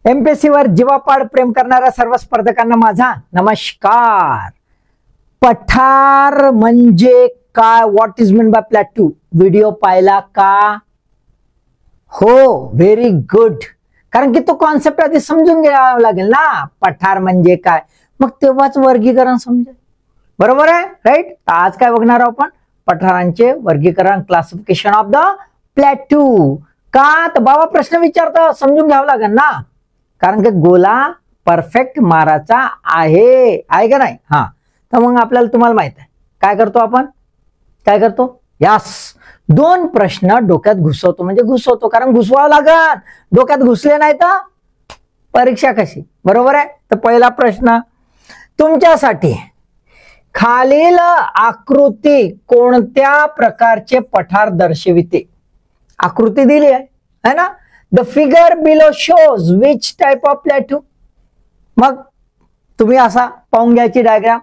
MPSC वर जीवापाड प्रेम करणाऱ्या सर्व स्पर्धकांना माझा नमस्कार। पठार म्हणजे काय, what is mean by plateau video पाहिला का? हो, व्हेरी गुड। कारण की तो कॉन्सेप्ट आधी समजून घ्यावा लागेल ना, पठार म्हणजे काय, मग तेव्हाच वर्गीकरण समजेल। बरोबर आहे, राईट। आज काय बघणार आहोत आपण? पठारांचे वर्गीकरण, क्लासिफिकेशन ऑफ द प्लॅट्यू। का तर बाबा प्रश्न विचारता, समजून घ्यावं लागेल ना, कारण की गोला परफेक्ट माराचा आहे का नाही? हा, तर मग आपल्याला तुम्हाला माहित आहे काय करतो आपण, काय करतो? यस, दोन प्रश्न डोक्यात घुसवतो, म्हणजे घुसवतो कारण घुसवावं लागेल, डोक्यात घुसले नाही तर परीक्षा कशी? बरोबर आहे। तर पहिला प्रश्न तुमच्यासाठी, खालील आकृती कोणत्या प्रकारचे पठार दर्शविते? आकृती दिली आहे ना, the figure below shows which type of plateau. मग तुम्ही असा पाहून घ्यायची डायग्राम।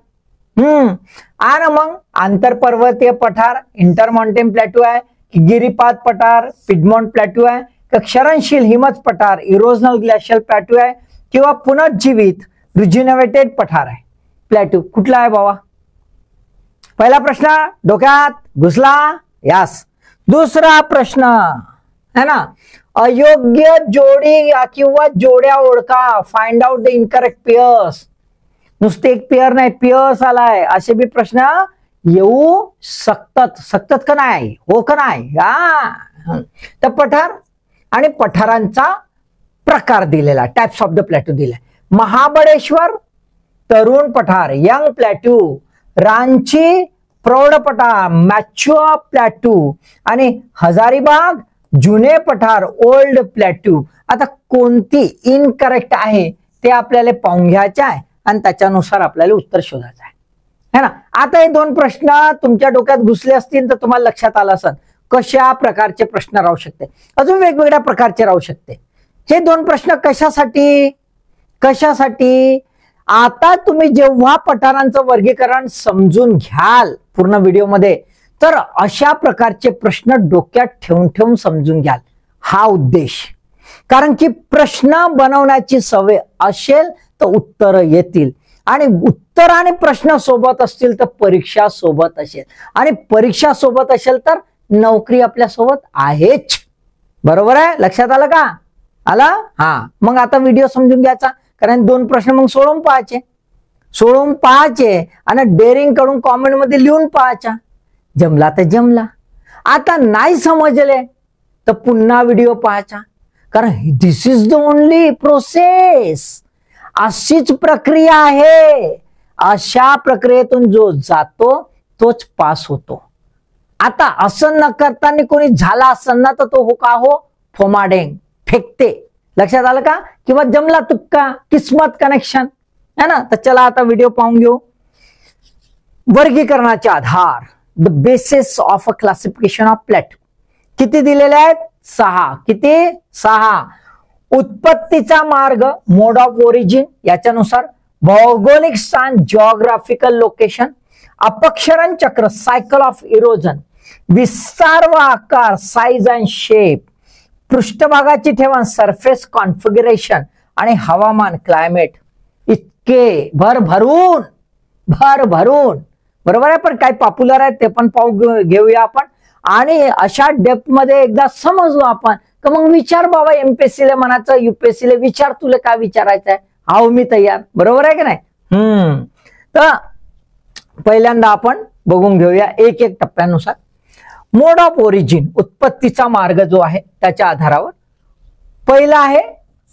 आणि मग आंतरपर्वतीय पठार इंटरमॉन्टेन प्लॅट्यू आहे की गिरिपाद पठार पिडमॉन्ट प्लॅट्यू आहे का क्षरणशील हिमच पठार इरोजनल ग्लेशियल प्लॅट्यू आहे किंवा पुनर्जीवित रिज्युनेटेड पठार आहे प्लॅट्यू? कुठला आहे बाबा? पहिला प्रश्न डोक्यात घुसला? यस। दुसरा प्रश्न है ना, अयोग्य जोडी किंवा जोड्या ओळखा, find out the incorrect pairs. नुसते एक पेयर नाही, पेयर्स आलाय, असे बी प्रश्न येऊ शकतात का नाही? हो का नाही? तर पठार आणि पठारांचा प्रकार दिलेला, टाइप्स ऑफ द प्लॅट्यू दिलाय। महाबळेश्वर तरुण पठार यंग प्लॅट्यू, रांची प्रौढ पठार मॅच्युअर प्लॅट्यू आणि हजारीबाग जुने पठार ओल्ड प्लॅट्यू। आता कोणती इनकरेक्ट आहे ते आपल्याला पाहून घ्यायचं आहे आणि त्याच्यानुसार आपल्याला उत्तर शोधायचं आहे ना। आता हे दोन प्रश्न तुमच्या डोक्यात घुसले असतील तर तुम्हाला लक्षात आलं असेल कशा प्रकारचे प्रश्न राहू शकते, अजून वेगवेगळ्या प्रकारचे राहू शकते। हे दोन प्रश्न कशासाठी? आता तुम्ही जेव्हा पठारांचं वर्गीकरण समजून घ्याल पूर्ण व्हिडिओमध्ये, तर अशा प्रकारचे प्रश्न डोक्यात ठेवून समजून घ्याल, हा उद्देश। कारण की प्रश्न बनवण्याची सवय असेल तर उत्तर येतील, आणि उत्तर आणि प्रश्न सोबत असतील तर परीक्षा सोबत असेल, आणि परीक्षा सोबत असेल तर नोकरी आपल्या सोबत आहेच। बरोबर आहे, लक्षात आलं का? आलं? हा, मग आता व्हिडिओ समजून घ्यायचा, कारण दोन प्रश्न मग सोडवून पाहायचे आणि डेअरिंग कडून कॉमेंट मध्ये लिहून पाहायचा। जमला तर जमला, आता नाही समजले तर पुन्हा व्हिडिओ पाहायचा, कारण दिस इज द ओनली प्रोसेस। अशीच प्रक्रिया आहे, अशा प्रक्रियेतून जो जातो तोच पास होतो। आता असं न करताना कोणी झाला असेल ना तर तो हो फोमाडेंग फेकते, लक्षात आलं का? किंवा जमला तुक्का, किस्मत कनेक्शन है ना। तर चला आता व्हिडिओ पाहून घेऊ। वर्गीकरणाचे आधार, the basis of a classification of plateau किती दिलेले आहेत? 6। किती? 6। उत्पत्तीचा मार्ग मोड ऑफ ओरिजिन, याच्यानुसार भौगोलिक स्थान जिओग्राफिकल लोकेशन, अपक्षरण चक्र सायकल ऑफ इरोजन, विस्तार व आकार साइज अँड शेप, पृष्ठभागाची ठेवण सरफेस कॉन्फिगरेशन आणि हवामान क्लायमेट, इतके भरभरून बरोबर आहे। पण काय पॉप्युलर आहे ते पण घेऊया आपण, आणि अशा डेप्थ मध्ये एकदा समजलो आपण तर मग विचार बाबा एमपीएससी ला म्हणायचं, युपीएससी ला विचार, तुला काय विचारायचं आहे, हाव मी तयार। बरोबर आहे की नाही? तर पहिल्यांदा आपण बघून घेऊया एक टप्प्यानुसार। मोड ऑफ ओरिजिन, उत्पत्तीचा मार्ग जो आहे त्याच्या आधारावर पहिला आहे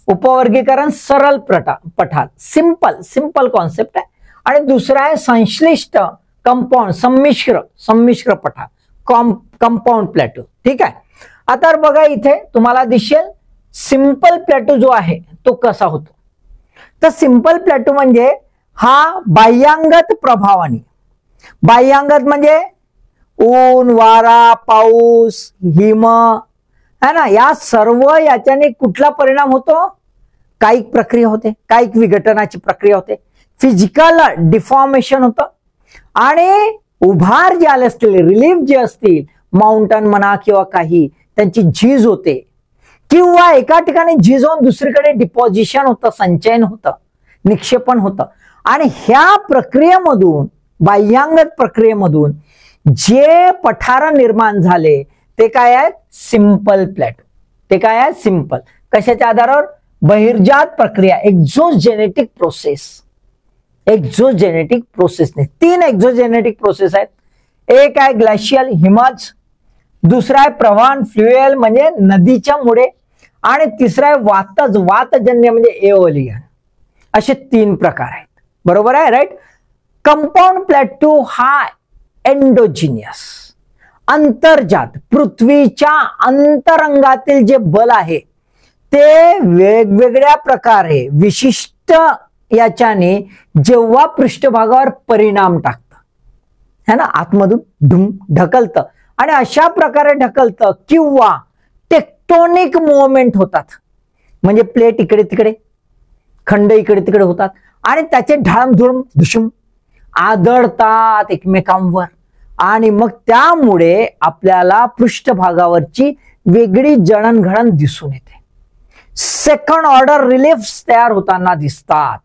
उपवर्गीकरण सरळ पठार, सिंपल कॉन्सेप्ट आहे, आणि दुसरा आहे संश्लिष्ट कंपाऊंड संमिश्र पठार कंपाऊंड प्लॅट्यू। ठीक आहे, आता बघा इथे तुम्हाला दिसेल सिंपल प्लॅट्यू जो आहे तो कसा होतो। तर सिंपल प्लॅट्यू म्हणजे हा बाह्यांगत प्रभावाने, बाह्यांगत म्हणजे ऊन वारा पाऊस हिम है ना, या सर्व याच्याने कुठला परिणाम होतो? कायिक प्रक्रिया होते, कायिक विघटनाची प्रक्रिया होते, फिजिकल डिफॉर्मेशन होतं, आणि उभार जे आले असतील, रिलीफ जे असतील, माउंटन म्हणा किंवा काही, त्यांची झीज होते, किंवा एका ठिकाणी झिजवून दुसरीकडे डिपॉझिशन होतं, संचयन होतं, निक्षेपण होतं. आणि ह्या प्रक्रियेमधून, बाह्यांगत प्रक्रियेमधून जे पठार निर्माण झाले ते काय आहेत? Simple plateau. ते काय आहेत? सिंपल. कशाच्या आधारावर? बहिर्जात प्रक्रिया, एक्झोजेनेटिक प्रोसेस. एक्झोजेनेटिक प्रोसेसने 3 एक्झोजेनेटिक प्रोसेस आहेत. एक आहे ग्लाशियल, हिमज. दुसरा आहे प्रवाहन, फ्ल्युएल म्हणजे नदीच्या मुळे. आणि तिसरा आहे वातज, वातजन्य म्हणजे एओलियन. असे 3 प्रकार आहेत. बरोबर आहे, राईट. कंपाऊंड प्लॅटो हा एंडोजिनियस, अंतर्जात, पृथ्वीच्या अंतरंगातील जे बल आहे ते वेगवेगळ्या प्रकारे विशिष्ट याच्याने जेव्हा पृष्ठभागावर परिणाम टाकतं, है ना, आतमधून धुम ढकलतं आणि अशा प्रकारे ढकलतं. किंवा टेक्टोनिक मुवमेंट होतात, म्हणजे प्लेट इकडे तिकडे, खंड इकडे तिकडे होतात आणि त्याचे ढाळमधुळम धुशुम आदळतात एकमेकांवर. आणि मग त्यामुळे आपल्याला पृष्ठभागावरची वेगळी जळणघळण दिसून येते. सेकंड ऑर्डर रिलीफ्स तयार होताना दिसतात,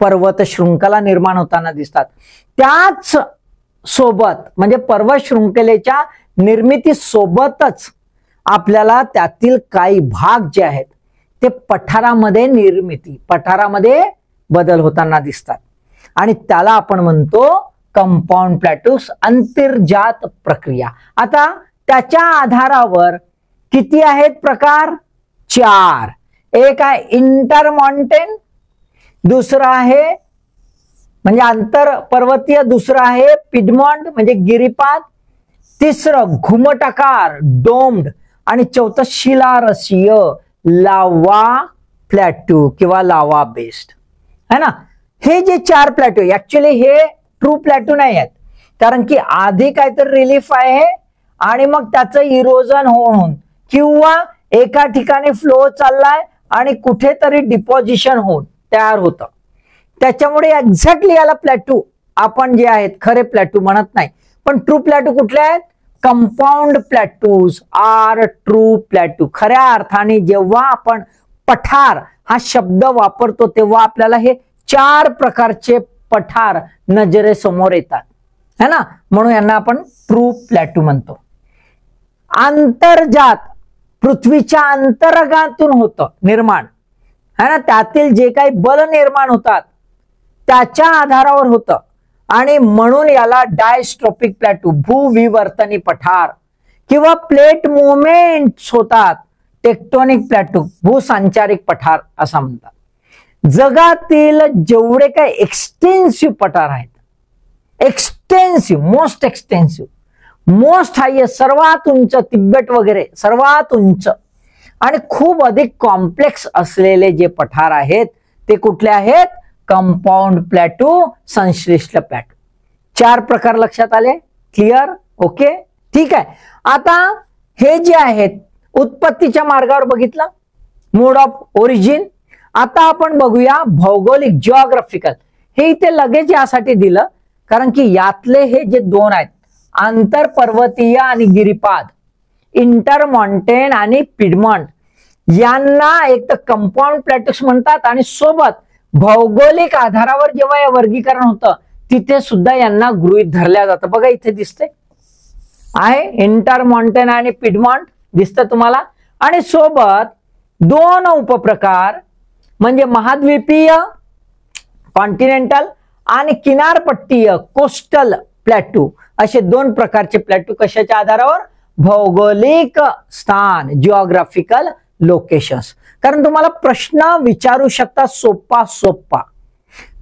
पर्वत शृंखला निर्माण होताना दिसतात. त्याच सोबत म्हणजे पर्वत शृंखलेच्या निर्मिती सोबतच आपल्याला त्यातील काही भाग जे आहेत ते पठारामध्ये निर्मिती, पठारामध्ये बदल होताना दिसतात. आणि त्याला आपण म्हणतो कंपाऊंड प्लॅटोस, अंतर्जात प्रक्रिया. आता त्याच्या आधारावर किती आहेत प्रकार? 4. एक आहे इंटरमॉन्टेन, दुसरा आहे म्हणजे आंतर पर्वतीय, दुसरं आहे पिडमॉन्ट म्हणजे गिरिपाद, तिसरं घुमटाकार डोम्ड आणि चौथं शिलारसीय लावा प्लॅटो किंवा लावा बेस्ड, है ना. हे जे 4 प्लॅटो ऍक्च्युअली हे ट्रू प्लॅटो नाही आहेत, कारण की आधी काहीतरी रिलीफ आहे आणि मग त्याचं इरोजन होऊन किंवा एका ठिकाणी फ्लो चाललाय आणि कुठेतरी डिपॉझिशन होऊन तयार होतं. त्याच्यामुळे एक्झॅक्टली याला प्लॅटो आपण जे आहेत खरे प्लॅटो म्हणत नाही. पण ट्रू प्लॅटो कुठले आहेत? Compound plateaus are true plateau. खऱ्या अर्थाने जेव्हा आपण पठार हा शब्द वापरतो तेव्हा आपल्याला हे 4 प्रकारचे पठार नजरेसमोर येतात, है ना. म्हणून यांना आपण ट्रू प्लॅटो म्हणतो. अंतर्जात, पृथ्वीच्या अंतरंगातून होतं निर्माण, है ना. त्यातील जे काही बल निर्माण होतात त्याच्या आधारावर होतं आणि म्हणून याला डायस्ट्रोपिक प्लॅटो, भूविवर्तनी पठार किंवा प्लेट मुवमेंट्स होतात, टेक्टोनिक प्लॅटो, भूसंचारिक पठार असं म्हणतात. जगातील जेवढे काही एक्सटेन्सिव्ह पठार आहेत, extensive, most extensive, most highest, सर्वात उंच, तिब्बत वगैरे सर्वात उंच आणि खूप अधिक कॉम्प्लेक्स असलेले जे पठार आहेत ते कुठले आहेत? कंपाऊंड प्लॅटो, संश्लिष्ट प्लॅटो. 4 प्रकार लक्षात आले? क्लिअर? ओके, ठीक आहे. आता हे जे आहेत उत्पत्तीच्या मार्गावर बघितलं, मोड ऑफ ओरिजिन. आता आपण बघूया भौगोलिक, जिओग्राफिकल. हे इथे लगेच यासाठी दिलं कारण की यातले हे जे 2 आहेत, आंतरपर्वतीय आणि गिरिपाद, इंटरमॉन्टेन आणि पिडमॉन्ट, यांना एक तर कंपाऊंड प्लॅटोस म्हणतात आणि सोबत भौगोलिक आधारावर जेव्हा हे वर्गीकरण होतं तिथे सुद्धा यांना गृहीत धरल्या जातं. बघा इथे दिसते आहे इंटरमॉन्टेन आणि पिडमॉन्ट दिसतं तुम्हाला. आणि सोबत 2 उपप्रकार म्हणजे महाद्वीपीय कॉन्टिनेंटल आणि किनारपट्टीय कोस्टल प्लॅटो, असे 2 प्रकारचे प्लॅटो. कशाच्या आधारावर? भौगोलिक स्थान, जिओग्राफिकल लोकेशन्स. कारण तुम्हाला प्रश्न विचारू शकता सोपा सोपा,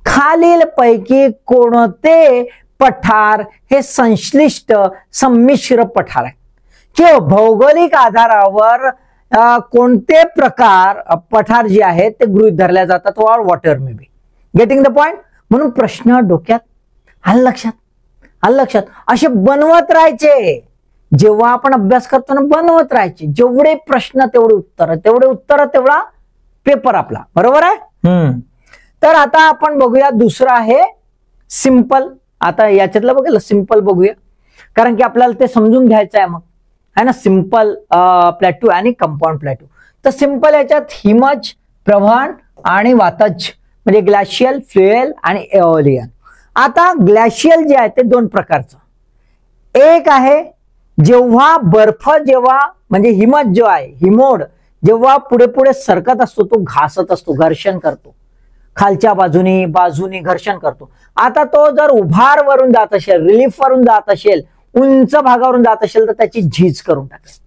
खालील पैकी कोणते पठार हे संश्लिष्ट संमिश्र पठार आहे किंवा भौगोलिक आधारावर कोणते प्रकार पठार जे आहेत ते गृहीत धरल्या जातात, or water may be. Getting the point? म्हणून प्रश्न डोक्यात आलं लक्षात, आलं लक्षात. असे बनवत राहायचे, जेव्हा आपण अभ्यास करतो ना बनवत राहायचे. जेवढे प्रश्न तेवढे उत्तर, तेवढे उत्तर तेवढा पेपर आपला. बरोबर आहे? तर आता आपण बघूया दुसरं आहे सिंपल. आता याच्यातलं बघायला सिंपल बघूया कारण की आपल्याला ते समजून घ्यायचं आहे मग, है ना. सिंपल प्लॅटो आणि कंपाऊंड प्लॅटो. तर सिंपल याच्यात हिमज, प्रवहन आणि वातज म्हणजे ग्लॅशियल, फ्लुएल आणि एओलियन. आता ग्लॅशियल जे आहे ते दोन प्रकारचं. एक आहे जेव्हा बर्फ जेव्हा म्हणजे हिमज जो आहे, हिमोड जेव्हा पुढे पुढे सरकत असतो, तो घासत असतो, घर्षण करतो, खालच्या बाजूनी घर्षण करतो. आता तो जर उभार वरून जात असेल, रिलीफ वरून जात असेल, उंच भागावरून जात असेल, तर त्याची झीज करून टाकेल.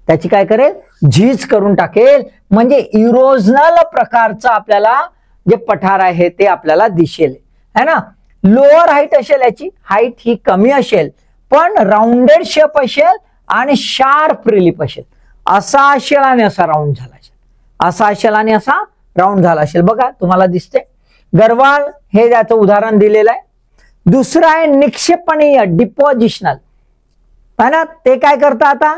त्याची काय करेल? झीज करून टाकेल. म्हणजे इरोजनल प्रकारचं आपल्याला जे पठार आहे ते आपल्याला दिसेल, है ना. लोअर हाईट असेल, याची हाईट ही कमी असेल, पण राऊंडेड शेप असेल आणि शार्प रिलीफ असेल. असा असेल आणि असा राऊंड झाला असेल, असा असेल आणि असा राऊंड झाला असेल. बघा तुम्हाला दिसते. गरवाल हे त्याचं उदाहरण दिलेलं आहे. दुसरं आहे निक्षेपणीय, डिपॉझिशनल, है ना. ते काय करतं? आता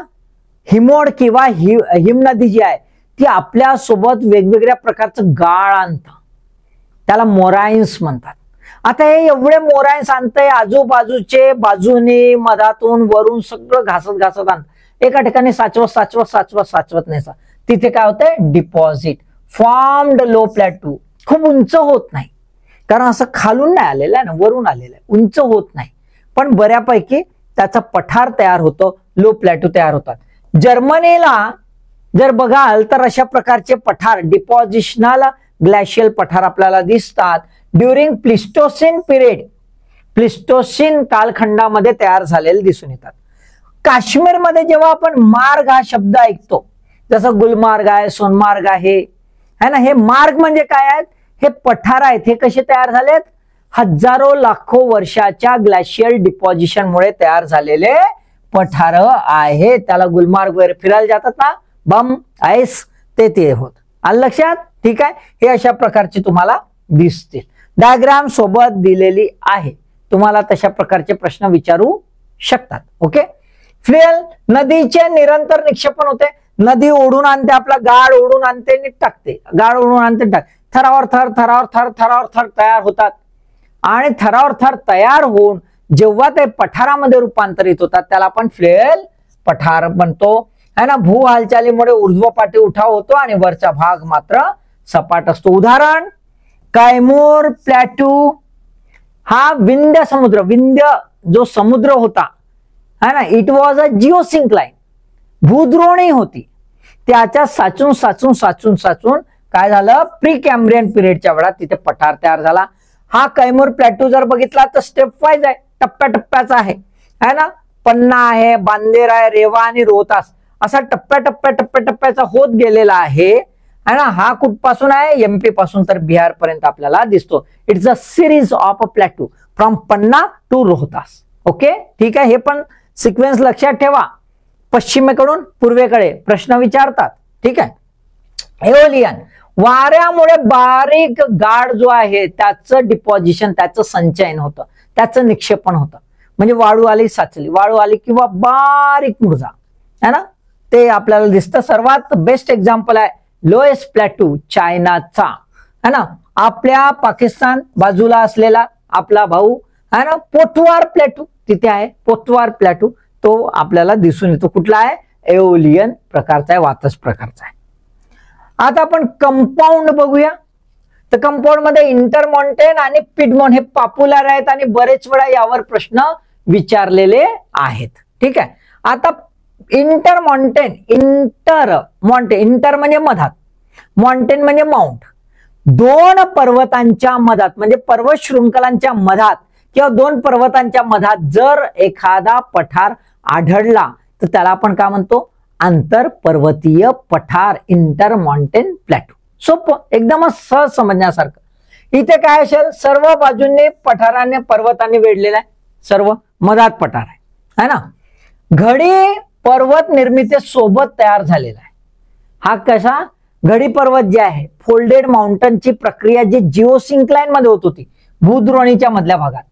हिमोड किंवा हिमनदी जी आहे ती आपल्या सोबत वेगवेगळ्या प्रकारचं गाळ आणतं, त्याला मोराइन्स म्हणतात. आता हे एवढे मोराइन्स आणतंय, आजूबाजूचे, बाजूने, मधातून, वरून सगळं घासत आणतं. एका ठिकाणी साचवत नाही. तिथे काय होतंय? Deposit formed low plateau. खूप उंच होत नाही, कारण असं खालून नाही आलेलं आहे ना, वरून आलेलं आहे, उंच होत नाही, पण बऱ्यापैकी त्याचा पठार तयार होतो, लो प्लॅटू तयार होतात. जर्मनीला जर बघाल तर अशा प्रकारचे पठार, डिपॉझिशनल ग्लॅशियल पठार आपल्याला दिसतात ड्युरिंग प्लिस्टोसिन पिरियड. प्लिस्टोसिन कालखंडामध्ये तयार झालेले दिसून येतात. काश्मीरमध्ये जेव्हा आपण मार्ग हा शब्द ऐकतो, जसं गुलमार्ग आहे, सोनमार्ग आहे, है ना. हे मार्ग म्हणजे काय आहेत? हे पठार आहेत. हे कसे तयार झालेत? हजारो लाखो वर्षाच्या ग्लॅशियल डिपॉझिशनमुळे तयार झालेले पठार आहे. त्याला गुलमार्ग वगैरे फिरायला जातात ना, बम आईस, ते होत. आलं लक्षात? ठीक आहे. हे अशा प्रकारचे तुम्हाला दिसतील. डायग्राम सोबत दिलेली आहे, तुम्हाला तशा प्रकारचे प्रश्न विचारू शकतात. ओके. फ्लुएल, नदीचे निरंतर निक्षेपण होते. नदी ओढून आणते, आपला गाळ ओढून आणते आणि टाकते, गाळ ओढून आणते, टाकते. थरावर थर तयार होतात आणि थरावर थर तयार होऊन जेव्हा ते पठारामध्ये रूपांतरित होतात त्याला आपण फ्लुएल पठार बनतो, है ना. भू हालचालीमुळे ऊर्ध्वपाती उठाव होतो आणि वरचा भाग मात्र सपाट असतो. उदाहरण कैमूर प्लॅटू. हा विंध्य समुद्र, विंध्य जो समुद्र होता, है ना, इट वॉज अ जिओसिंक्लाइन, भूद्रोणी होती. त्याच्या साचून काय झालं? प्री कॅम्ब्रियन पिरियडच्या वेळात तिथे पठार तयार झाला. हा कैमूर प्लॅटू जर बघितला तर स्टेप वाईज आहे, टप्प्याटप्प्याचा आहे, है ना. पन्ना आहे, बांदेर आहे, रेवा आणि रोहतास असा टप्प्याटप्प्याचा होत गेलेला आहे, है ना. हा कुठपासून आहे? एमपी पासून तर बिहार पर्यंत आपल्याला दिसतो. It's a series of a plateau from Panna to Rohtas. Okay, ठीक आहे. हे पण सिक्वेन्स लक्षात ठेवा. पश्चिमेकडून पूर्वेकडे प्रश्न विचारतात. ठीक आहे. एओलियन, वाऱ्यामुळे बारीक गाळ जो आहे त्याचं डिपॉझिशन, त्याचं संचयन होतं, त्याचं निक्षेपण होतं. म्हणजे वाळू आली, साचली, वाळू आली किंवा बारीक मुरझा, है ना, ते आपल्याला दिसतं. सर्वात बेस्ट एक्झाम्पल आहे लोएस्ट प्लॅटू चायनाचा, है ना. आपल्या पाकिस्तान बाजूला असलेला आपला भाऊ, है ना, पोतवार प्लॅटू तिथे आहे. पोतवार प्लॅटू तो आपल्याला दिसून येतो. कुठला आहे? एओलियन प्रकारचा आहे, वातज प्रकारचा आहे. आता आपण कंपाऊंड बघूया. तर कंपाऊंड मध्ये इंटरमॉन्टेन आणि पिडमॉन हे पॉप्युलर आहेत आणि बरेच वेळा यावर प्रश्न विचारलेले आहेत. ठीक आहे. आता इंटरमॉन्टेन, इंटर म्हणजे मधात, मॉन्टेन म्हणजे माउंट. दोन पर्वतांच्या मधात म्हणजे पर्वत शृंखलांच्या मधात किंवा दोन पर्वतांच्या मधात जर एखादा पठार आढळला तर त्याला आपण काय म्हणतो? आंतरपर्वतीय पठार, इंटरमॉन्टेन प्लॅटू. सोपं, एकदमच सहज समजण्यासारखं. इथे काय असेल? सर्व बाजूंनी पठाराने, पर्वताने वेढलेला आहे, सर्व मधात पठार आहे, है ना. घडी पर्वत निर्मिती सोबत तयार झालेला आहे. हा कसा? घडी पर्वत जे आहे, फोल्डेड माउंटनची प्रक्रिया जी जिओसिंक्लाइन मध्ये होत होती, भूद्रोणीच्या मधल्या भागात,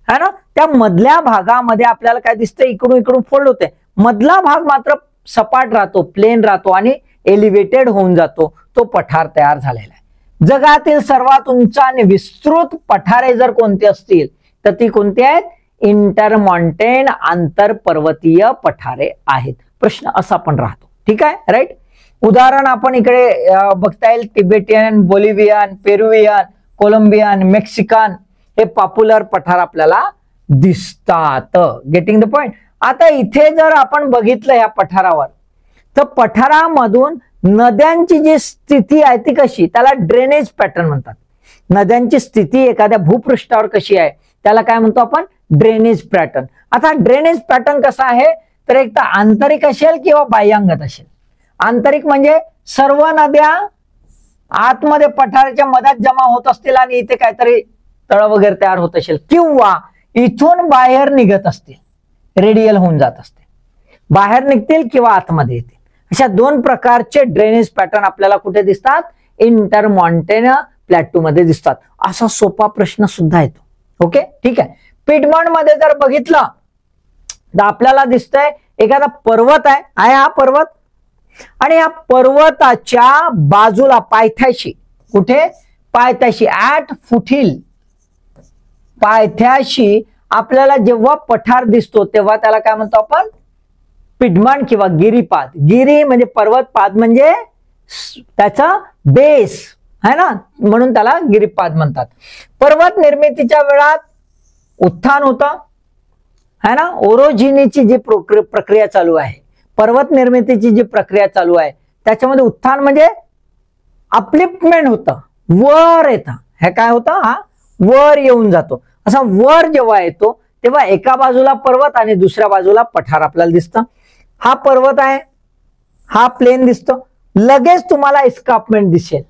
है ना, त्या मधल्या भागामध्ये आपल्याला काय दिसतं? इकडून फोल्ड होते. मधला भाग मात्र सपाट राहतो, प्लेन राहतो आणि एलिव्हेटेड होऊन जातो. तो पठार तयार झालेला आहे. जगातील सर्वात उंच आणि विस्तृत पठारे जर कोणती असतील तर ती कोणती आहेत? इंटरमॉन्टेन, आंतरपर्वतीय पठारे आहेत. प्रश्न असा पण राहतो. ठीक आहे, राईट. उदाहरण आपण इकडे बघता येईल, Tibetan, Bolivian, Peruvian, Colombian, Mexican हे पॉप्युलर पठार आपल्याला दिसतात. Getting the point. आता इथे जर आपण बघितलं या पठारावर, तर पठारामधून नद्यांची जी स्थिती आहे ती कशी, त्याला ड्रेनेज पॅटर्न म्हणतात. नद्यांची स्थिती एखाद्या भूपृष्ठावर कशी आहे त्याला काय म्हणतो आपण, ड्रेनेज पॅटर्न. आता ड्रेनेज पॅटर्न कसा आहे, तर एक तर आंतरिक असेल किंवा बाह्यांगत असेल. आंतरिक म्हणजे सर्व नद्या आतमध्ये पठाराच्या मध्यात जमा होत असतील आणि इथे काहीतरी तळ वगैरे तयार होत असेल, किंवा इथून बाहेर निघत असतील, रेडियल होऊन जात असते, बाहेर निघतील किंवा आतमध्ये येतील. अशा दोन प्रकारचे ड्रेनेज पॅटर्न आपल्याला कुठे दिसतात, इंटरमॉन्टेन प्लॅटू मध्ये दिसतात. असा सोपा प्रश्न सुद्धा येतो. ओके, ठीक आहे. पिडमॉन्ट मध्ये जर बघितलं तर आपल्याला दिसतंय एखादा पर्वत आहे हा पर्वत, आणि या पर्वताच्या बाजूला पायथ्याशी, कुठे, पायथ्याशी, ऍट फुटहिल, पायथ्याशी आपल्याला जेव्हा पठार दिसतो तेव्हा त्याला काय म्हणतो आपण, पिडमॉन्ट किंवा गिरीपाद. गिरी म्हणजे पर्वत, पाद म्हणजे त्याचा बेस है ना, म्हणून त्याला गिरीपाद म्हणतात. पर्वत निर्मितीच्या वेळात उत्थान होतं है ना, ओरोजिनीची जी प्रक्रिया चालू आहे, पर्वत निर्मितीची जी प्रक्रिया चालू आहे त्याच्यामध्ये उत्थान म्हणजे अपलिफ्टमेंट होतं, वर येतं. हे काय होतं, हा वर येऊन जातो. असा वर जेव्हा येतो तेव्हा एका बाजूला पर्वत आणि दुसऱ्या बाजूला पठार आपल्याला दिसतं. हा पर्वत आहे, हा प्लेन दिसतो, लगेच तुम्हाला एस्कार्पमेंट दिसेल.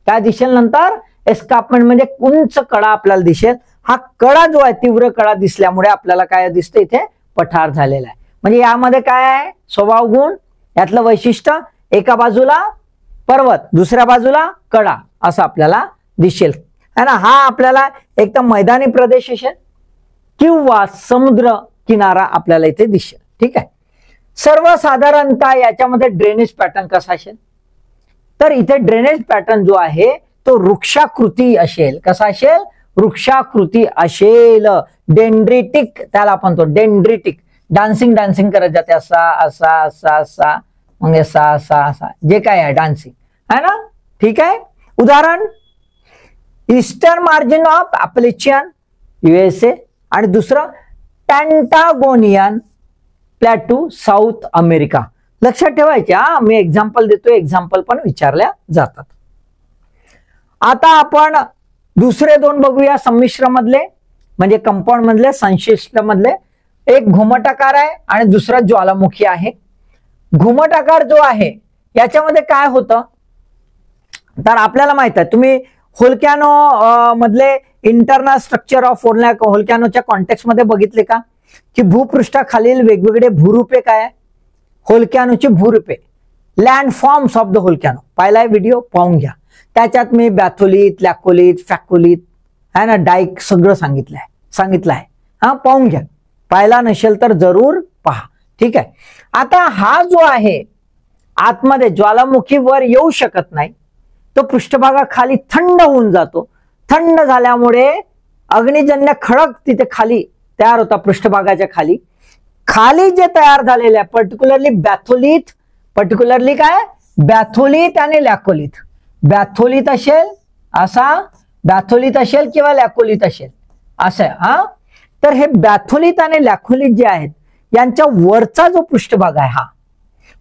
काय दिसेल नंतर, एस्कार्पमेंट म्हणजे उंच कडा आपल्याला दिसेल. हा कडा जो आहे, तीव्र कडा दिसल्यामुळे आपल्याला काय दिसतं, इथे पठार झालेला आहे. म्हणजे यामध्ये काय आहे, स्वभाव गुण, यातलं वैशिष्ट्य, एका बाजूला पर्वत दुसऱ्या बाजूला कडा असं आपल्याला दिसेल है ना. हा आपल्याला एक तर मैदानी प्रदेश असेल किंवा समुद्र किनारा आपल्याला इथे दिसेल. ठीक आहे. सर्वसाधारणतः याच्यामध्ये ड्रेनेज पॅटर्न कसा असेल, तर इथे ड्रेनेज पॅटर्न जो आहे तो वृक्षाकृती असेल. कसा असेल, वृक्षाकृती असेल. डेंड्रिटिक त्याला आपण तो डेंड्रिटिक, डान्सिंग डान्सिंग करत जाते, असा असा असा असा मग असा असा असा, जे काय आहे डान्सिंग है ना. ठीक आहे. उदाहरण, ईस्टर्न मार्जिन ऑफ अप्लेचियन USA, आणि दुसरं पॅन्टागोनियन प्लॅटू साऊथ अमेरिका. लक्षात ठेवायचे हा, मी एक्झाम्पल देतो, एक्झाम्पल पण विचारल्या जातात. आता आपण दुसरे दोन बघूया संमिश्र मधले, म्हणजे कंपाऊंड मधले, संश्लिष्ट मधले. एक घुमटाकार आहे आणि दुसरा ज्वालामुखी आहे. घुमटाकार जो आहे याच्यामध्ये काय होतं, तर आपल्याला माहित आहे, तुम्ही व्होल्कॅनो मधले इंटरनल स्ट्रक्चर ऑफ व्होल्कॅनोच्या कॉन्टेक्स्ट मध्ये बघितले का, की भूपृष्ठाखालील वेगवेगळे भूरूपे काय आहे, व्होल्कॅनोची भूरूपे, लँडफॉर्म्स ऑफ द व्होल्कॅनो. पाहिलाय व्हिडिओ, पाहून घ्या. त्याच्यात मी बॅथोलिथ, लॅकोलिथ, फॅकोलिथ है ना, डाईक सगळं सांगितलं आहे. हा, पाहून घ्या. पाहिला नसेल तर जरूर पहा. ठीक आहे. आता हा जो आहे आतमध्ये ज्वालामुखी वर येऊ शकत नाही, तो पृष्ठभागाखाली थंड होऊन जातो. थंड झाल्यामुळे अग्निजन्य खडक तिथे खाली तयार होता. पृष्ठभागाच्या खाली खाली जे तयार झालेले आहे, पर्टिक्युलरली बॅथोलिथ, पर्टिक्युलरली काय, बॅथोलिथ आणि लॅकोलिथ. बॅथोलिथ असेल असा, बॅथोलिथ असेल किंवा लॅकोलिथ असेल असं. हा, तर हे बॅथोलिथ आणि लॅकोलिथ जे आहेत यांच्या वरचा जो पृष्ठभाग आहे, हा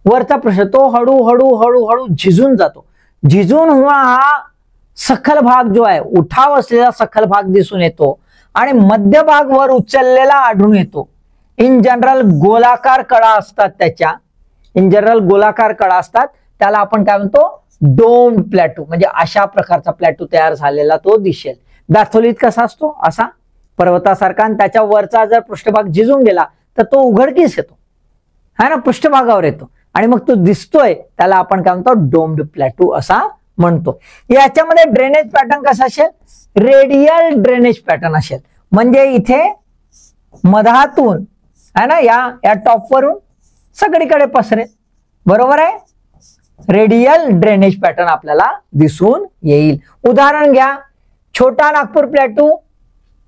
वरचा पृष्ठ, तो हळूहळू हळूहळू झिजून जातो. झिजून हा सखल भाग जो आहे, उठाव असलेला सखल भाग दिसून येतो आणि मध्यभाग वर उचललेला आढळून येतो. इन जनरल गोलाकार कडा असतात त्याच्या, इन जनरल गोलाकार कडा असतात, त्याला आपण काय म्हणतो, डोम प्लॅटू. म्हणजे अशा प्रकारचा प्लॅटू तयार झालेला तो दिसेल. बॅथोलिथ कसा असतो, असा पर्वतासारखा, आणि त्याच्या वरचा जर पृष्ठभाग झिजून गेला तर तो उघडकीस येतो है ना, पृष्ठभागावर येतो आणि मग तो दिसतोय, त्याला आपण काय म्हणतो, डोम्ड प्लॅटू असा म्हणतो. याच्यामध्ये ड्रेनेज पॅटर्न कसा असेल, रेडियल ड्रेनेज पॅटर्न असेल. म्हणजे इथे मधातून है ना, या टॉप वरून सगळीकडे पसरेल. बरोबर आहे. रेडियल ड्रेनेज पॅटर्न आपल्याला दिसून येईल. उदाहरण घ्या, छोटा नागपूर प्लॅटू,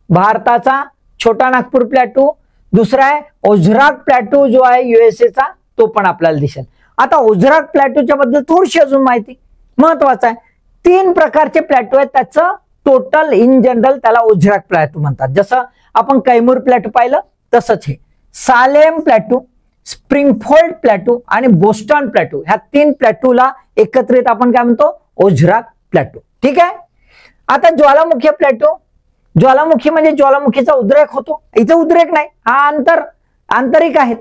भारताचा छोटा नागपूर प्लॅटू. दुसरा आहे ओझराक प्लॅटू जो आहे USA चा, तो पण आपल्याला दिसेल. आता ओझराक प्लॅटोच्या बद्दल थोडीशी अजून माहिती महत्वाचं आहे. 3 प्रकारचे प्लॅटो आहेत, त्याचं टोटल इन जनरल त्याला ओझराक प्लॅटो म्हणतात. जसं आपण कैमूर प्लॅटो पाहिलं तसंच हे सालेम प्लॅटो, स्प्रिंगफोर्ड प्लॅटो आणि बोस्टन प्लॅटो, ह्या 3 प्लॅटोला एकत्रित आपण काय म्हणतो, ओझराक प्लॅटो. ठीक आहे. आता ज्वालामुखी प्लॅटो, ज्वालामुखी म्हणजे ज्वालामुखीचा उद्रेक होतो. इथे उद्रेक नाही, हा आंतरिक आहेत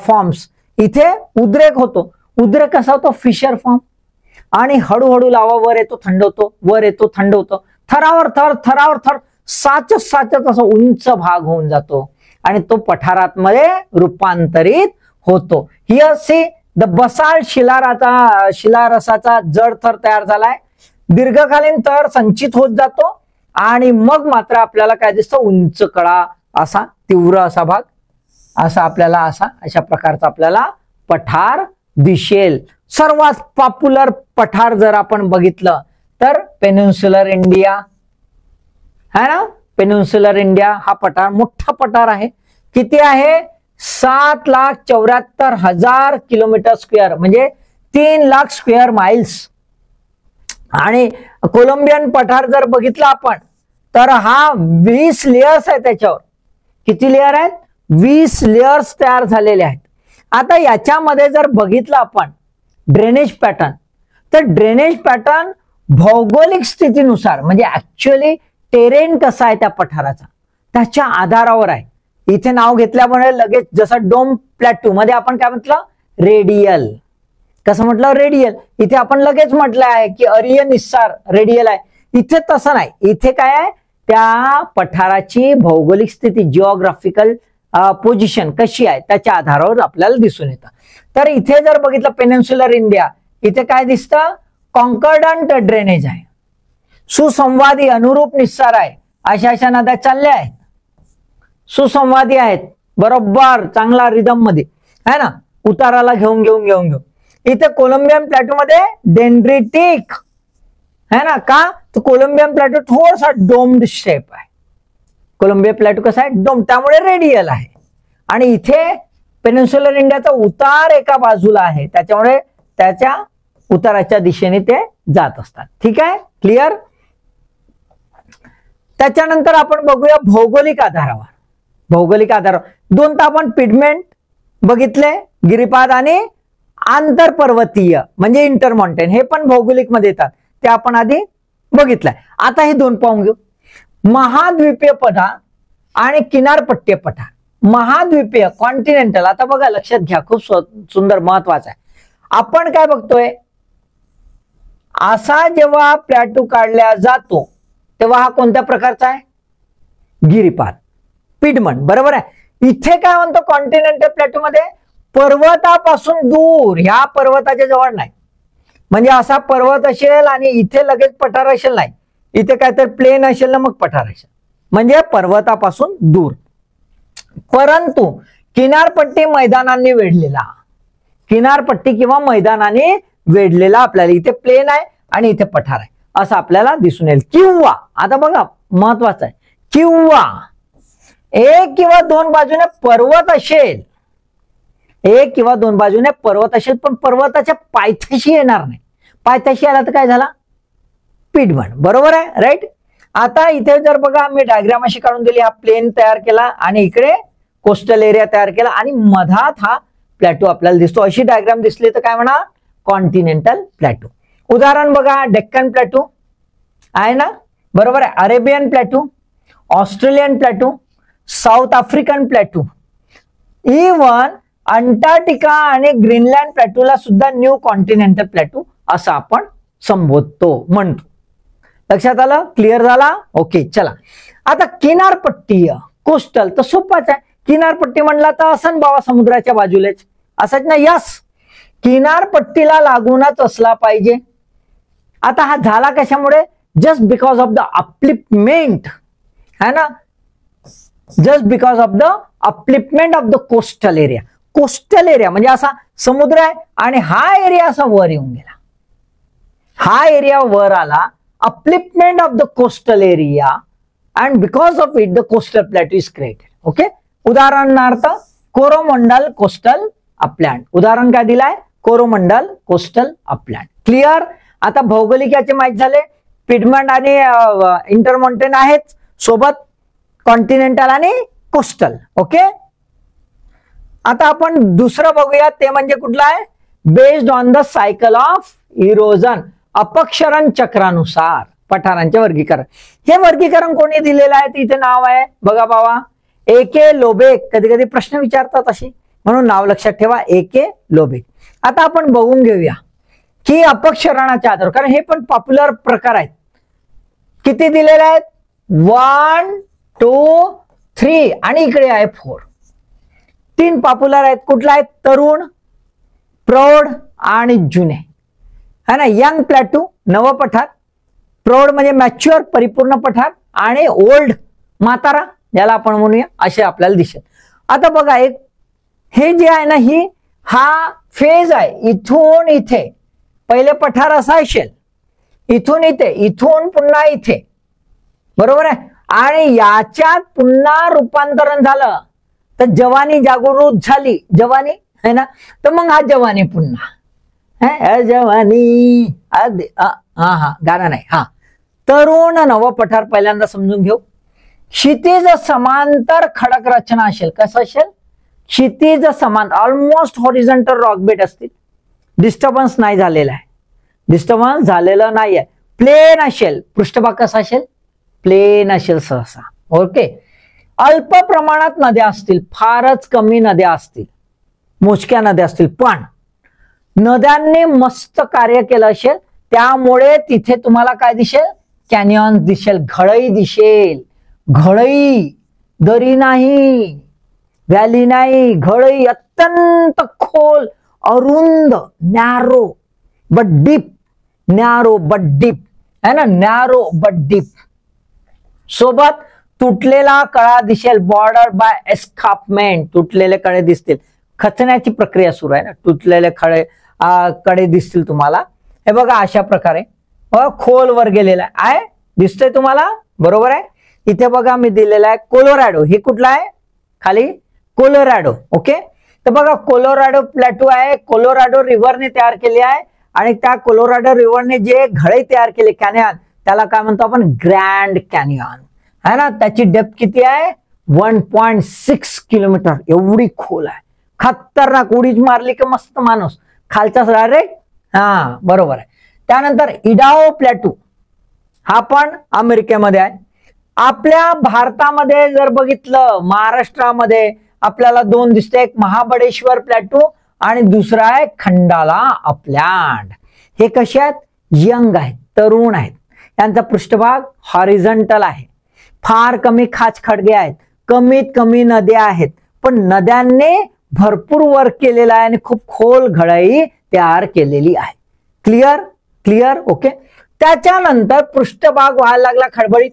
फॉर्म्स, इथे उद्रेक होतो. उद्रेक कसा होतो, फिशर फॉर्म, आणि हळूहळू लावा वर येतो थंड होतो, वर येतो थंड होतो, थरावर थर साचत असा उंच भाग होऊन जातो आणि तो पठारात मध्ये रूपांतरित होतो. हियर सी द बसाल्ट शिलारसाचा जड थर तयार झालाय, दीर्घकालीन थर संचित होत जातो आणि मग मात्र आपल्याला काय दिसतं, उंच कडा असा तीव्र असा भाग, असा आपल्याला अशा प्रकारचा आपल्याला पठार दिसेल. सर्वात पॉप्युलर पठार जर आपण बघितलं तर पेनिन्सुलर इंडिया है ना. पेनिन्सुलर इंडिया हा पठार मोठा पठार आहे. किती आहे, 7,74,000 किलोमीटर स्क्वेअर, म्हणजे 3 लाख स्क्वेअर माइल्स. आणि कोलंबियन पठार जर बघितला आपण तर हा 20 लेयर्स आहे त्याच्यावर. किती लेयर आहेत, 20 लेयर्स तयार झालेले आहेत. आता याच्यामध्ये जर बघितलं आपण ड्रेनेज पॅटर्न, तर ड्रेनेज पॅटर्न भौगोलिक स्थितीनुसार, म्हणजे ऍक्च्युअली टेरेन कसा आहे त्या पठाराचा त्याच्या आधारावर आहे. इथे नाव घेतल्यामुळे लगेच, जसं डोम प्लॅटू मध्ये आपण काय म्हटलं, रेडियल. कसं म्हटलं, रेडियल. इथे आपण लगेच म्हटलं आहे की अरिय निस्सार रेडियल आहे. इथे तसं नाही, इथे काय आहे, त्या पठाराची भौगोलिक स्थिती, जिओग्राफिकल पोझिशन कशी आहे त्याच्या आधारावर आपल्याला दिसून येतं. तर इथे जर बघितलं पेनिन्सुलर इंडिया, इथे काय दिसतं, कॉन्कॉर्डंट ड्रेनेज आहे, सुसंवादी अनुरूप निस्सार आहे. अशा नद्या चालल्या आहेत, सुसंवादी आहेत, बरोबर चांगला रिदम मध्ये है ना, उताराला घेऊन. इथे कोलंबियन प्लॅटो मध्ये डेंड्रिटिक है ना, का तर कोलंबियन प्लॅटो थोडासा डोम्ड शेप आहे. कोलंबिया प्लॅटो कसा आहे, डोम, त्यामुळे रेडियल आहे. आणि इथे पेनिन्सुलर इंडियाचा उतार एका बाजूला आहे, त्याच्यामुळे त्याच्या उताराच्या दिशेने ते जात असतात. ठीक आहे, क्लिअर. त्याच्यानंतर आपण बघूया भौगोलिक आधारावर. भौगोलिक आधारावर 2 तर आपण पिगमेंट बघितले, गिरिपाद आणि आंतरपर्वतीय म्हणजे इंटरमॉन्टेन, हे पण भौगोलिक मध्ये येतात, ते आपण आधी बघितलंय. आता हे 2 पाहून घेऊ, महाद्वीपीय पठार आणि किनारपट्टीय पठार. महाद्वीपीय कॉन्टिनेंटल, आता बघा लक्षात घ्या, खूप सुंदर महत्वाचं आहे. आपण काय बघतोय, असा जेव्हा प्लॅटो काढला जातो तेव्हा हा कोणत्या प्रकारचा आहे, गिरिपाद, पिडमंट, बरोबर आहे. इथे काय म्हणतो, कॉन्टिनेंटल प्लॅटो मध्ये पर्वतापासून दूर, ह्या पर्वताच्या जवळ नाही, म्हणजे असा पर्वत असेल आणि इथे लगेच पठार असेल नाही, इथे काहीतरी प्लेन असेल ना मग पठार असेल, म्हणजे पर्वतापासून दूर. परंतु किनारपट्टी मैदानांनी वेढलेला, किनारपट्टी किंवा मैदानाने वेढलेला आपल्याला इथे प्लेन आहे आणि इथे पठार आहे असं आपल्याला दिसून येईल. किंवा आता बघा महत्वाचं आहे, किंवा 1 किंवा 2 बाजूने पर्वत असेल, 1 किंवा 2 बाजूने पर्वत असेल, पण पर्वताच्या पायथ्याशी येणार नाही. पायथ्याशी आला तर काय झाला, पिडमंट, बरोबर आहे, राईट. आता इथे जर बघा मी डायग्राम अशी काढून दिली, हा प्लेन तयार केला आणि इकडे कोस्टल एरिया तयार केला आणि मधात हा प्लॅटो आपल्याला दिसतो. अशी डायग्राम दिसली तर काय म्हणा, कॉन्टिनेंटल प्लॅटो. उदाहरण बघा, डेक्कन प्लॅटो आहे ना, बरोबर आहे, Arabian plateau, Australian plateau, south African plateau, even Antarctica आणि ग्रीनलँड प्लॅटोला सुद्धा न्यू कॉन्टिनेंटल प्लॅटो असं आपण संबोधतो, म्हणतो. लक्षात आलं, क्लिअर झाला, ओके. चला आता किनारपट्टीय कोस्टल तर सोपाच आहे. किनारपट्टी म्हणला तर असं बाबा समुद्राच्या बाजूलेच असंच ना, यस, किनारपट्टीला लागूनच असला पाहिजे. आता हा झाला कशामुळे, just because of the upliftment है ना, just because of the upliftment of the coastal area. Coastal area म्हणजे असा समुद्र आहे आणि हा एरिया असा वर येऊन गेला, हा एरिया वर आला, upliftment of the coastal area and because of it the coastal plateau is created. Okay, उदाहरणार्थ कोरोमंडल कोस्टल अपलँड, उदाहरण काय दिलाय, कोरोमंडल, कोस्टल, अपलँड. क्लिअर. आता भौगोलिक याचे माहित झाले. पिडमंड आणि इंटरमॉन्टेन आहेत, सोबत कॉन्टिनेंटल आणि कोस्टल. ओके. आता आपण दुसरं बघूया, ते म्हणजे कुठलं आहे? Based on the cycle of erosion, अपक्षरण चक्रानुसार पठारांचे वर्गीकरण. हे वर्गीकरण कोणी दिलेलं आहे? इथे नाव आहे बघा बाबा, A.K. लोबेक. कधी कधी प्रश्न विचारतात अशी, म्हणून नाव लक्षात ठेवा, A.K. लोबेक. आता आपण बघून घेऊया की अपक्षरणाच्या आधार, कारण हे पण पॉप्युलर प्रकार आहेत. किती दिलेले आहेत? 1, 2, 3 आणि इकडे आहे 4. 3 पॉप्युलर आहेत. कुठला आहेत? तरुण, प्रौढ आणि जुने, है ना. यंग प्लॅटू, नव पठार. प्रौढ म्हणजे मॅच्युअर, परिपूर्ण पठार. आणि ओल्ड, म्हातारा, ज्याला आपण म्हणूया, असे आपल्याला दिसेल. आता बघा, एक हे जे आहे ना, हा फेज आहे. इथून इथे पहिले पठार असा असेल, इथून इथे, इथून पुन्हा इथे, बरोबर आहे. आणि याच्यात पुन्हा रूपांतरण झालं तर जवानी जागृत झाली, जवानी है ना. तर मग हा जवानी पुन्हा जवानी, हा गाणं नाही. हा तरुण नव पठार पहिल्यांदा समजून घेऊ. क्षितिज समांतर खडक रचना असेल. कसं असेल? क्षितिज समांतर, ऑलमोस्ट हॉरिझॉन्टल रॉकबेट असतील. डिस्टर्बन्स नाही झालेला आहे, डिस्टर्बन्स झालेलं नाहीये. प्लेन असेल, पृष्ठभाग कसा असेल? प्लेन असेल सहसा. ओके. अल्प प्रमाणात नद्या असतील, फारच कमी नद्या असतील, मोजक्या नद्या असतील, पण नद्यांनी मस्त कार्य केलं असेल, त्यामुळे तिथे तुम्हाला काय दिसेल? कॅनियॉन दिसेल, घळई दिसेल. घळई, दरी नाही, व्हॅली नाही, घळई. अत्यंत खोल, अरुंद, narrow but deep, narrow but deep, है ना. Narrow but deep. सोबत तुटलेला कळा दिसेल, बॉर्डर बाय एस्कार्पमेंट. तुटलेले कडे दिसतील, खचण्याची प्रक्रिया सुरू आहे ना. तुटलेले कडे दिसतील तुम्हाला. हे बघा अशा प्रकारे खोल वर गेलेला आहे, दिसतंय तुम्हाला, बरोबर आहे. इथे बघा मी दिलेला आहे कोलोरॅडो. हे कुठला आहे? खाली कोलोरॅडो. ओके. तर बघा कोलोरॅडो प्लॅटू आहे, कोलोरॅडो रिव्हरने तयार केली आहे. आणि त्या कोलोरॅडो रिव्हरने जे घळे तयार केले, कॅनियन, त्याला काय म्हणतो आपण? ग्रँड कॅनियन, है ना. त्याची डेप्थ किती आहे? 1.6 किलोमीटर. एवढी खोल आहे, खतरनाक. उडीच मारली की मस्त माणूस खालचा डायरेक्ट. हा बरोबर आहे. त्यानंतर इडाहो प्लॅटू, हा पण अमेरिकेमध्ये आहे. आपल्या भारतामध्ये जर बघितलं, महाराष्ट्रामध्ये आपल्याला 2 दिसते. एक महाबळेश्वर प्लॅटू आणि दुसरा आहे खंडाला अपलँड. हे कसे आहेत? यंग आहेत, तरुण आहेत. त्यांचा पृष्ठभाग हॉरिझॉन्टल आहे. फार कमी खाच खडगे आहेत, कमीत कमी नद्या आहेत, पण नद्यांनी भरपूर वर्क केलेला आहे आणि खूप खोल घळई तयार केलेली आहे. क्लिअर? क्लिअर. ओके. त्याच्यानंतर पृष्ठभाग व्हायला लागला खडबडीत.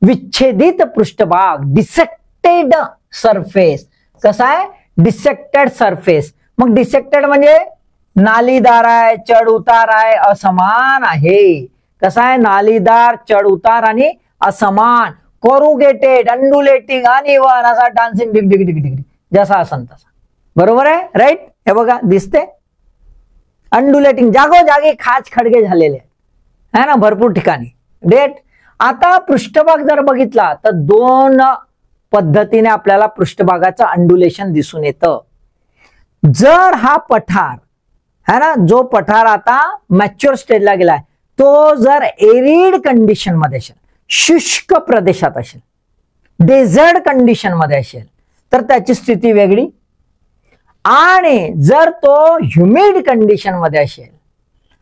विच्छेदित पृष्ठभाग, डिसेक्टेड सरफेस. कसा आहे? Dissected surface. मग डिसेक्टेड म्हणजे नालीदार आहे, चढ उतार आहे, असमान आहे. कसा आहे? नालीदार, चढ उतार आणि असमान. कोरुगेटेड, अंडुलेटिंग, अनइवन, असा डान्सिंग डिग डिग डिग डिग, जसा असन तसा. बरोबर आहे, राईट. हे बघा दिसते, अंडुलेटिंग, जागोजागी खाच खडगे झालेले आहे ना भरपूर ठिकाणी. डेट. आता पृष्ठभाग जर बघितला तर 2 पद्धतीने आपल्याला पृष्ठभागाचं अंडुलेशन दिसून येतं. जर हा पठार है ना, जो पठार आता मॅच्युअर स्टेजला गेलाय, तो जर एरिड कंडिशन मध्ये असेल, शुष्क प्रदेशात असेल, डेझर्ट कंडिशन मध्ये असेल, तर त्याची स्थिती वेगळी. आणि जर तो ह्युमिड कंडिशन मध्ये असेल,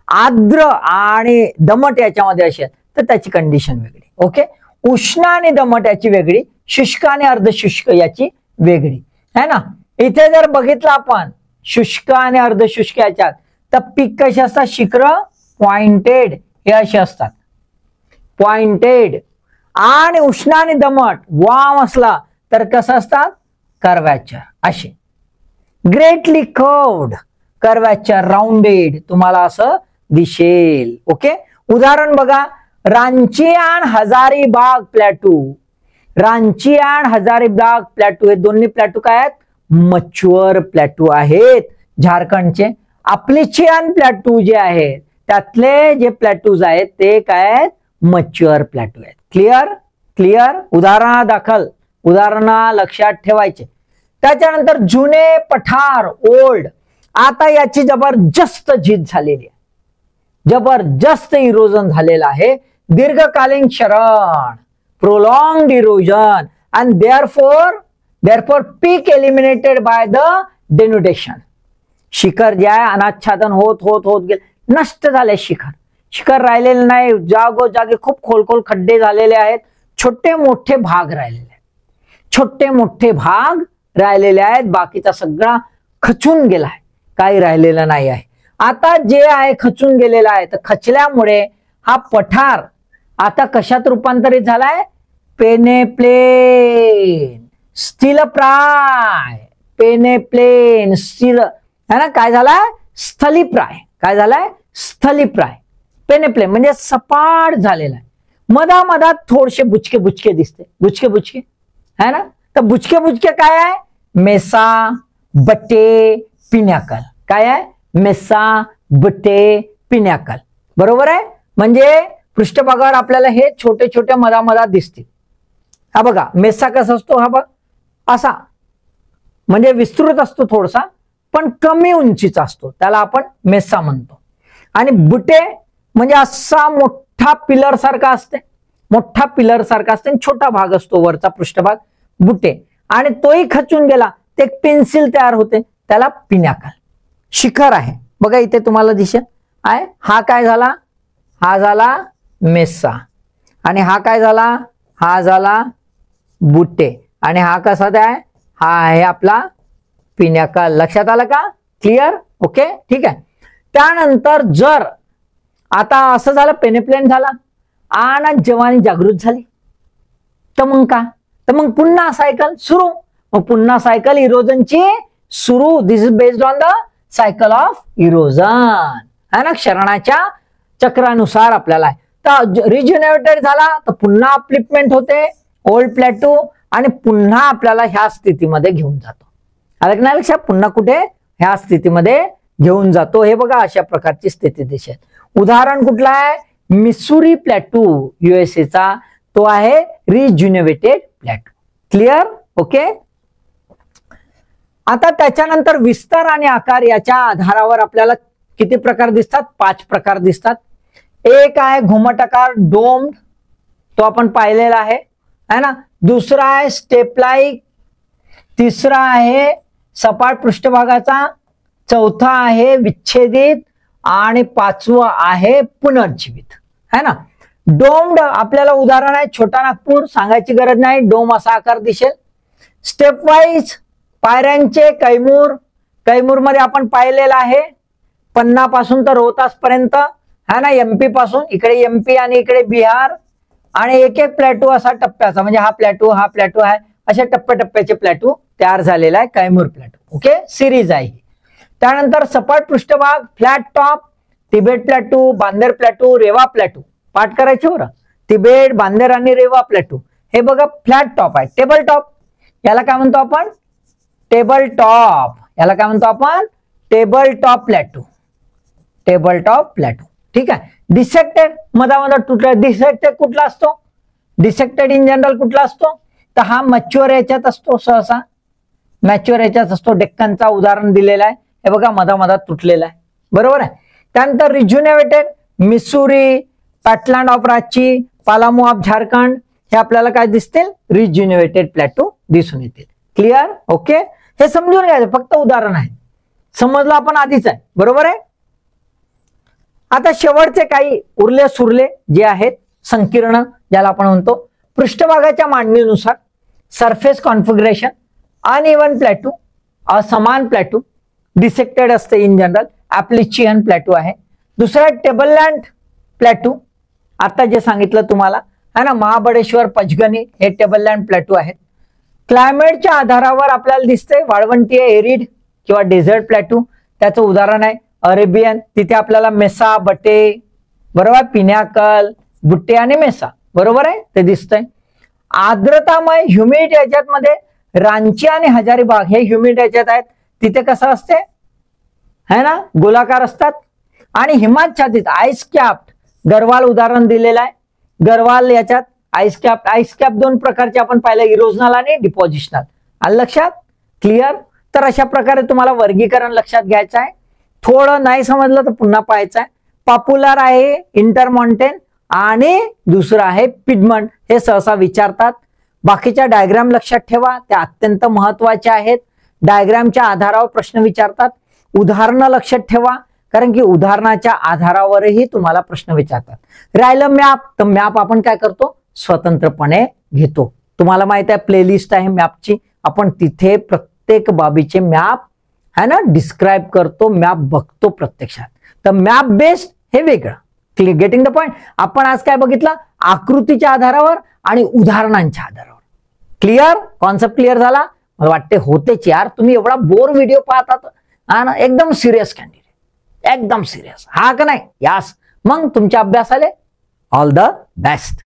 आर्द्र आणि दमट याच्यामध्ये असेल, तर त्याची कंडिशन वेगळी. ओके. उष्ण आणि दमट याची वेगळी, शुष्क आणि अर्धशुष्क याची वेगळी, है ना. इथे जर बघितलं आपण शुष्क आणि अर्धशुष्क याच्यात, तर पीक कसे असतात? शिखर पॉइंटेड, हे असे असतात, पॉइंटेड. आणि उष्ण आणि दमट वाम असला तर कसं असतात? कर्व्याचर असे. ग्रेटली कर्व्ड, कर्व्याचर, राउंडेड तुम्हाला असं दिसेल. ओके. उदाहरण बघा, रांची आणि हजारीबाग प्लॅटू. रांची आणि हजारीबाग प्लॅटू हे दोन्ही प्लॅटू काय आहेत? मच्युअर प्लॅटू आहेत झारखंडचे. अप्लिचियन प्लॅटू जे आहेत त्यातले जे प्लॅटूज आहेत ते काय आहेत, मच्युअर प्लॅटू आहेत. Clear clear. उदाहरणा लक्षात ठेवायचे. त्याच्यानंतर जुने पठार, ओल्ड. आता याची जबरदस्त झीज झालेली आहे, जबरदस्त इरोजन झालेलं आहे, दीर्घकालीन क्षरण, prolonged erosion, and therefore peak eliminated by the denudation. शिखर जे आहे अनाच्छादन होत होत होत गेले, नष्ट झाले शिखर राहिलेले नाही. जागोजागी खूप खोल खड्डे झालेले आहेत, छोटे मोठे भाग राहिलेले आहेत, बाकीचा सगळा खचून गेलाय, काही राहिलेलं नाही आहे. आता जे आहे खचून गेलेला आहे, तर खचल्यामुळे हा पठार आता कशात रूपांतरित झालाय, पेनेप्लेन, स्थिलप्राय, पेनेप्लेन, स्थिल है ना, काय झालाय, स्थलीप्राय. काय झालाय, स्थलीप्राय. पेनेप्लेन म्हणजे सपाट झालेला आहे, मधामधात थोडेसे बुचके दिसते, बुचके है ना. तर बुचके काय आहे, मेसा, बटे, पिनॅकल. काय आहे, मेसा, बटे, पिनॅकल. बरोबर आहे. म्हणजे पृष्ठभागावर आपल्याला हे छोटे मधामधात दिसतील. हा बघा मेसा कसा असतो, हा बघ असा म्हणजे विस्तृत असतो थोडासा, पण कमी उंचीचा असतो, त्याला आपण मेसा म्हणतो. आणि बुटे म्हणजे असा मोठा पिलर सारखा असते, आणि छोटा भाग असतो वरचा पृष्ठभाग, बुटे. आणि तोही खचून गेला ते एक पेन्सिल तयार होते, त्याला पिनॅकल. शिखर आहे बघा इथे तुम्हाला दिसेल आहे. हा काय झाला, हा झाला मेसा, आणि हा काय झाला, हा झाला बुटे, आणि हा कसा आहे, हा आहे आपला पिनॅकल. लक्षात आलं का, क्लिअर. ओके ठीक आहे. त्यानंतर जर आता असं झालं, पेनेप्लेन झाला आणि जवानी जागृत झाली, तर मग का, तर मग पुन्हा सायकल सुरू, मग पुन्हा सायकल इरोजनची सुरू. This is based on the cycle of erosion, है ना, क्षरणाच्या चक्रानुसार आपल्याला. तर रिज्युनेटेड झाला तर पुन्हा अपलिफ्टमेंट होते, ओल्ड प्लॅटू, आणि पुन्हा आपल्याला ह्या स्थितीमध्ये घेऊन जातो. आलं नाही लक्षात, पुन्हा कुठे, ह्या स्थितीमध्ये घेऊन जातो. हे बघा अशा प्रकारची स्थिती दिसेल. उदाहरण कुठलं आहे, मिसुरी प्लॅटू युएसएचा, तो आहे रिज्युनेटेड प्लॅटू. क्लिअर. ओके. आता त्याच्यानंतर विस्तार आणि आकार याच्या आधारावर आपल्याला किती प्रकार दिसतात, 5 प्रकार दिसतात. एक आहे घुमटाकार, डोम, तो आपण पाहिलेला आहे, है ना. दुसरा आहे स्टेपलाइक, तिसरा आहे सपाट पृष्ठभागाचा, चौथा आहे विच्छेदित, आणि 5वं आहे पुनर्जीवित, है ना. डोम्ड आपल्याला उदाहरण आहे छोटा नागपूर, सांगायची गरज नाही, डोम असा आकार दिसेल. स्टेपवाईज पायऱ्यांचे कैमूर मध्ये आपण पाहिलेला आहे, पन्ना पासून तर रोहतास पर्यंत, है ना. एमपी पासून इकडे एमपी आणि इकडे बिहार, आणि एक प्लॅटू असा टप्प्याचा, म्हणजे हा प्लॅटू आहे, अशा टप्प्याचे प्लॅटू तयार झालेला आहे, कैमूर प्लॅटू. ओके, सिरीज आहे. त्यानंतर सपाट पृष्ठभाग, flat top, Tibet plateau, बांदेर plateau, Reva plateau. पाठ करायचे बरं, तिबेट, बांदेर आणि रेवा प्लॅटू. हे बघा फ्लॅट टॉप आहे. टेबल टॉप, याला काय म्हणतो आपण, टेबल टॉप, याला काय म्हणतो आपण, table top plateau, table top plateau. ठीक आहे. डिसेक्टेड, मधामधात तुटला, डिसेक्टेड कुठला असतो, डिसेक्टेड इन जनरल कुठला असतो, तर हा मॅच्युअर याच्यात असतो, सहसा मॅच्युअर याच्यात असतो. डेक्कनचा उदाहरण दिलेला आहे, हे बघा मधामधात तुटलेला आहे. बरोबर आहे. त्यानंतर rejuvenated, Missouri, Patland of Ranchi, Palamu of Jharkhand, हे आपल्याला काय दिसतील, रिज्युनेटेड प्लॅटू दिसून येतील. क्लिअर. ओके, हे समजून घ्यायचं, फक्त उदाहरण आहे, समजलं आपण आधीच आहे. बरोबर आहे. आता शेवटचे काही उरले सुरले जे आहेत संकीर्ण, ज्याला आपण म्हणतो, पृष्ठभागाच्या मांडणीनुसार सरफेस कॉन्फिगरेशन, अनइवन प्लॅटू, असमान प्लॅटू, डिसेक्टेड असते इन जनरल, ऍप्लिचियन प्लॅटू आहे. दुसरा टेबललँड प्लॅटू, आता जे सांगितलं तुम्हाला है ना, महाबळेश्वर, पंचगणी, हे टेबललँड प्लॅटू आहेत. क्लायमेटच्या आधारावर आपल्याला दिसतंय वाळवंटीय, एरिड किंवा डेझर्ट प्लॅटू, त्याचं उदाहरण आहे अरेबियन, तिथे आपल्याला मेसा, बटे, बरोबर, पिनॅकल, बुट्टे आणि मेसा, बरोबर आहे, ते दिसतंय. आर्द्रतामय ह्युमिड याच्यात मध्ये रांची आणि हजारीबाग हे ह्युमिड याच्यात आहेत, तिथे कसं असते, है ना, गोलाकार असतात. आणि हिमाच्छादित आईस कॅप गरवाल उदाहरण दिलेलं आहे. गरवाल याच्यात आईस कॅप दोन प्रकारचे आपण पाहिलं, इरोजनल आणि डिपॉझिशनल. आलं लक्षात? क्लिअर? तर अशा प्रकारे तुम्हाला वर्गीकरण लक्षात घ्यायचं आहे. थोडं नाही समजलं तर पुन्हा पाहायचं आहे. पॉप्युलर आहे इंटरमॉन्टेन आणि दुसरं आहे पिडमंट, हे सहसा विचारतात. बाकीच्या डायग्राम लक्षात ठेवा, त्या अत्यंत महत्वाच्या आहेत. डायग्रामच्या आधारावर प्रश्न विचारतात. उदाहरणं लक्षात ठेवा, कारण की उदाहरणाच्या आधारावरही तुम्हाला प्रश्न विचारतात. राहिलं मॅप, तर मॅप आपण काय करतो, स्वतंत्रपणे घेतो. तुम्हाला माहित आहे प्लेलिस्ट आहे मॅपची, आपण तिथे प्रत्येक बाबीचे मॅप है ना डिस्क्राईब करतो, मॅप बघतो प्रत्यक्षात. तर मॅप बेस्ड हे वेगळं. Getting the point? आपण आज काय बघितलं, आकृतीच्या आधारावर आणि उदाहरणांच्या आधारावर. क्लिअर? कॉन्सेप्ट क्लिअर झाला? मला वाटते होतेच यार, तुम्ही एवढा बोर व्हिडिओ पाहतात हा ना, एकदम सिरियस कॅन्डिडेट, एकदम सिरियस, हा का नाही? यास. मग तुमच्या अभ्यासाले ऑल द बेस्ट.